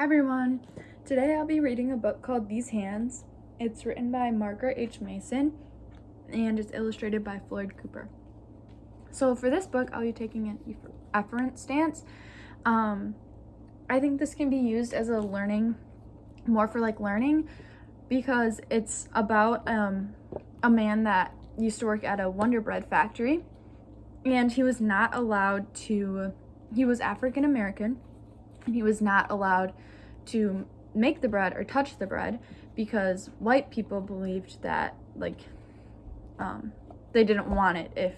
Hi everyone! Today I'll be reading a book called These Hands. It's written by Margaret H. Mason and it's illustrated by Floyd Cooper. So for this book, I'll be taking an efferent stance. I think this can be used as a learning, more for like learning, because it's about a man that used to work at a Wonder Bread factory, and he was not allowed to, he was African American, and he was not allowed to make the bread or touch the bread because white people believed that they didn't want it if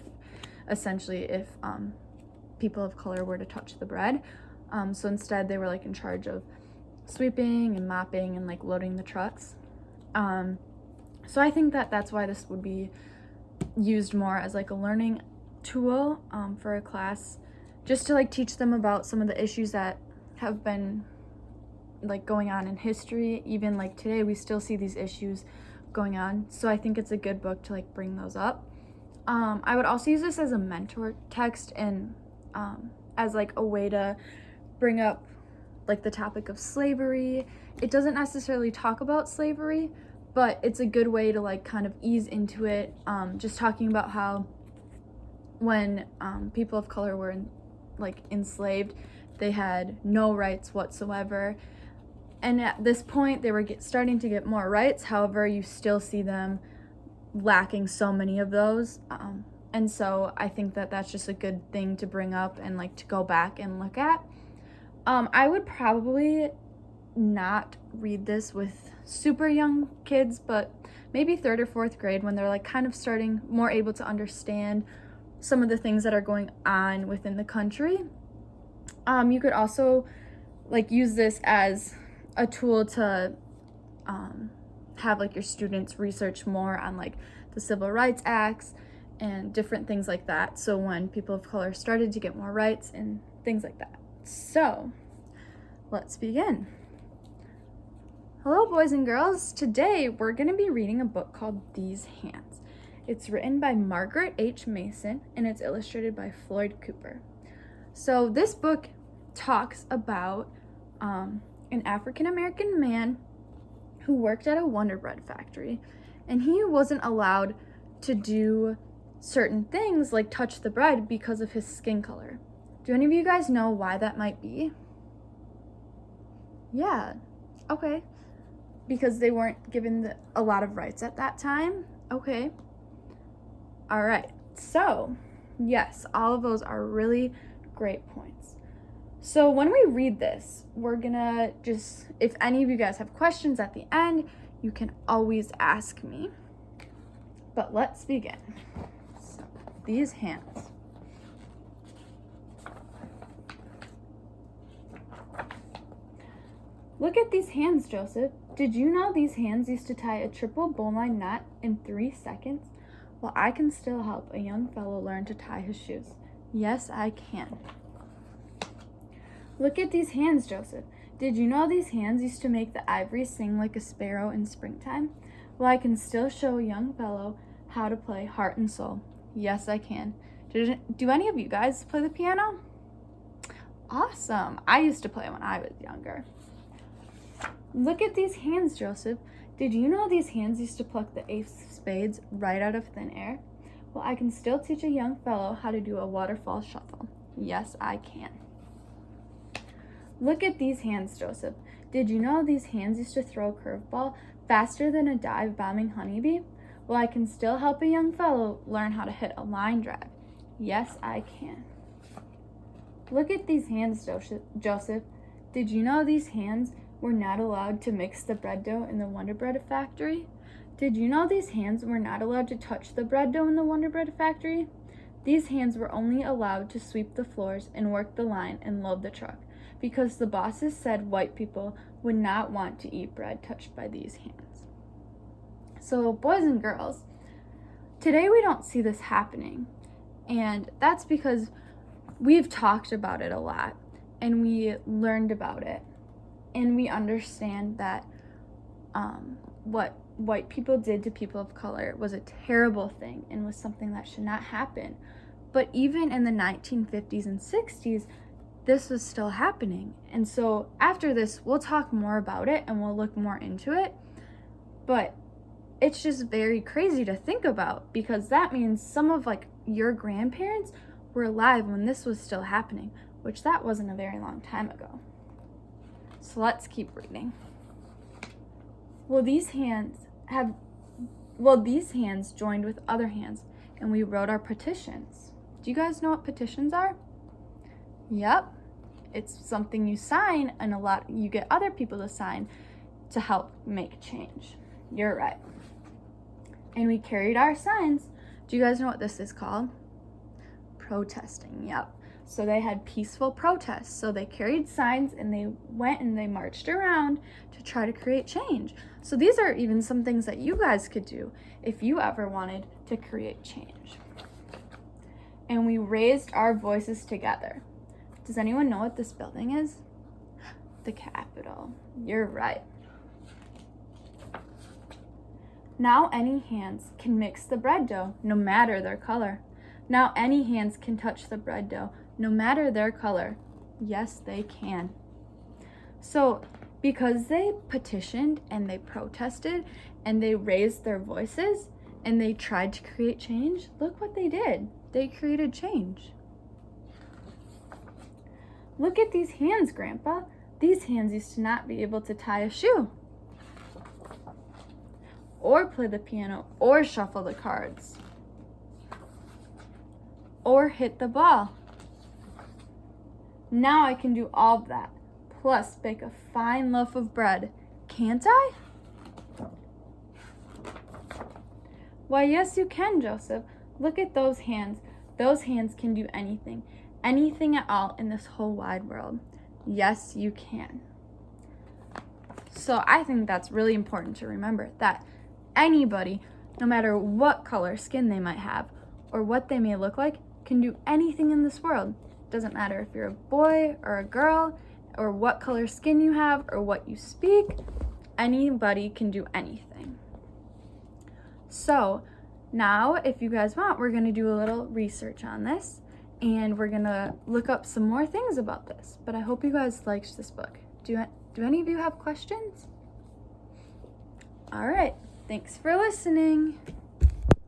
people of color were to touch the bread. So instead they were like in charge of sweeping and mopping and like loading the trucks. So I think that that's why this would be used more as like a learning tool for a class, just to like teach them about some of the issues that have been like going on in history. Even like today we still see these issues going on, so I think it's a good book to like bring those up. I would also use this as a mentor text and as like a way to bring up like the topic of slavery. It doesn't necessarily talk about slavery, but it's a good way to like kind of ease into it, just talking about how when people of color were enslaved, they had no rights whatsoever, and at this point they were starting to get more rights. However, you still see them lacking so many of those, and so I think that that's just a good thing to bring up and like to go back and look at. I would probably not read this with super young kids, but maybe 3rd or 4th grade, when they're like kind of starting more able to understand some of the things that are going on within the country. You could also like use this as a tool to have like your students research more on like the Civil Rights Acts and different things like that, so when people of color started to get more rights and things like that. So let's begin. Hello boys and girls, today we're going to be reading a book called These Hands. It's written by Margaret H. Mason and it's illustrated by Floyd Cooper. So this book talks about an African American man who worked at a Wonder Bread factory, and he wasn't allowed to do certain things like touch the bread because of his skin color. Do any of you guys know why that might be? Yeah, okay. Because they weren't given a lot of rights at that time? Okay. All right, so yes, all of those are really great points. So when we read this, we're gonna just, if any of you guys have questions at the end, you can always ask me. But let's begin. So, these hands. Look at these hands, Joseph. Did you know these hands used to tie a triple bowline knot in 3 seconds? Well, I can still help a young fellow learn to tie his shoes. Yes, I can. Look at these hands, Joseph. Did you know these hands used to make the ivory sing like a sparrow in springtime? Well, I can still show a young fellow how to play heart and soul. Yes, I can. Do any of you guys play the piano? Awesome. I used to play when I was younger. Look at these hands, Joseph. Did you know these hands used to pluck the ace of spades right out of thin air? Well, I can still teach a young fellow how to do a waterfall shuffle. Yes, I can. Look at these hands, Joseph. Did you know these hands used to throw a curveball faster than a dive-bombing honeybee? Well, I can still help a young fellow learn how to hit a line drive. Yes, I can. Look at these hands, Joseph. Did you know these hands were not allowed to mix the bread dough in the Wonder Bread factory? Did you know these hands were not allowed to touch the bread dough in the Wonder Bread factory? These hands were only allowed to sweep the floors and work the line and load the truck, because the bosses said white people would not want to eat bread touched by these hands. So boys and girls, today we don't see this happening, and that's because we've talked about it a lot and we learned about it and we understand that what white people did to people of color was a terrible thing and was something that should not happen. But even in the 1950s and 60s, this was still happening. And so after this, we'll talk more about it and we'll look more into it. But it's just very crazy to think about, because that means some of like your grandparents were alive when this was still happening, which that wasn't a very long time ago. So let's keep reading. These hands joined with other hands, and we wrote our petitions. Do you guys know what petitions are? Yep. It's something you sign, and you get other people to sign to help make change. You're right. And we carried our signs. Do you guys know what this is called? Protesting. Yep. So they had peaceful protests. So they carried signs and they went and they marched around to try to create change. So these are even some things that you guys could do if you ever wanted to create change. And we raised our voices together. Does anyone know what this building is? The Capitol. You're right. Now any hands can mix the bread dough, no matter their color. Now any hands can touch the bread dough, no matter their color. Yes, they can. So because they petitioned and they protested and they raised their voices and they tried to create change, look what they did. They created change. Look at these hands, Grandpa. These hands used to not be able to tie a shoe, or play the piano, or shuffle the cards, or hit the ball. Now I can do all of that, plus bake a fine loaf of bread. Can't I? Why, yes, you can, Joseph. Look at those hands. Those hands can do anything. Anything at all in this whole wide world. Yes, you can. So I think that's really important to remember, that anybody, no matter what color skin they might have or what they may look like, can do anything in this world. Doesn't matter if you're a boy or a girl or what color skin you have or what you speak. Anybody can do anything. So now, if you guys want, we're going to do a little research on this, and we're going to look up some more things about this. But I hope you guys liked this book. Do any of you have questions? All right. Thanks for listening.